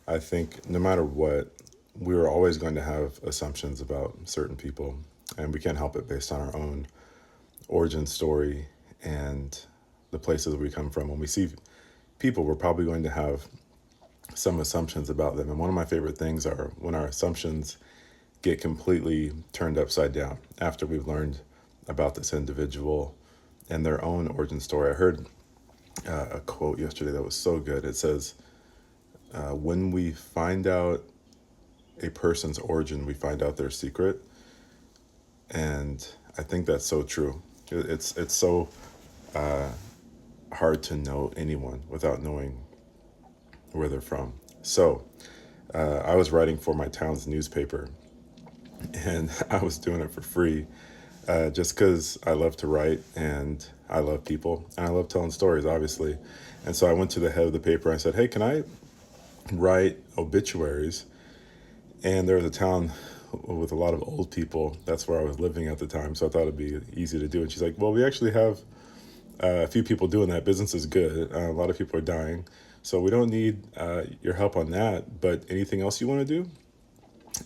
I think no matter what, we are always going to have assumptions about certain people, and we can't help it based on our own origin story and the places we come from. When we see people, we're probably going to have some assumptions about them. And one of my favorite things are when our assumptions get completely turned upside down after we've learned about this individual and their own origin story. I heard a quote yesterday that was so good. It says, when we find out a person's origin, we find out their secret. And I think that's so true. It's so hard to know anyone without knowing where they're from. So I was writing for my town's newspaper, and I was doing it for free, just because I love to write and I love people and I love telling stories, obviously. And so I went to the head of the paper and I said, "Hey, can I write obituaries?" And there was a town with a lot of old people. That's where I was living at the time, so I thought it'd be easy to do. And she's like, "Well, we actually have a few people doing that. Business is good. A lot of people are dying, so we don't need your help on that. But anything else you want to do?"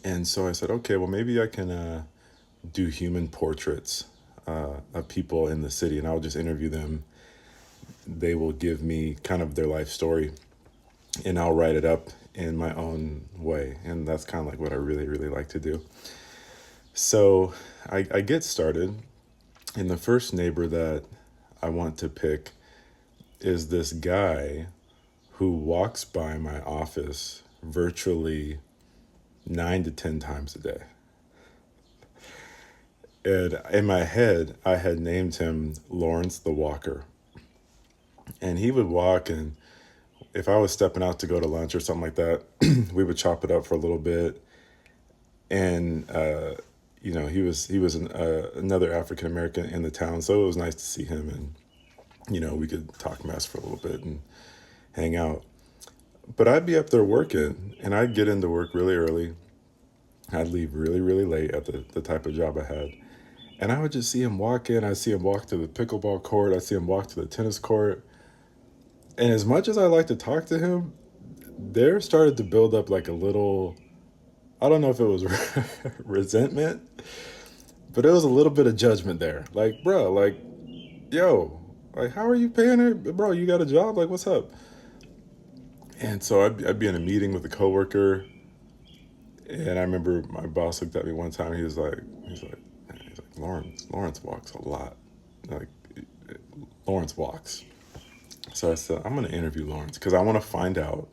And so I said, "Okay, well, maybe I can do human portraits of people in the city, and I'll just interview them. They will give me kind of their life story, and I'll write it up in my own way." And that's kind of like what I really, really like to do. So I get started, and the first neighbor that I want to pick is this guy who walks by my office virtually 9 to 10 times a day. And in my head, I had named him Lawrence the Walker. And he would walk, and if I was stepping out to go to lunch or something like that, we would chop it up for a little bit. And he was another African American in the town, so it was nice to see him, and we could talk mess for a little bit and hang out. But I'd be up there working, and I'd get into work really early. I'd leave really, really late at the type of job I had. And I would just see him walk in. I'd see him walk to the pickleball court. I'd see him walk to the tennis court. And as much as I like to talk to him, there started to build up like a little, I don't know if it was resentment, but it was a little bit of judgment there. Like, bro, like, yo, like, how are you paying her? Bro, you got a job? Like, what's up? And so I'd be in a meeting with a coworker, and I remember my boss looked at me one time. He's like, Lawrence walks a lot. Like, Lawrence walks. So I said, I'm going to interview Lawrence because I want to find out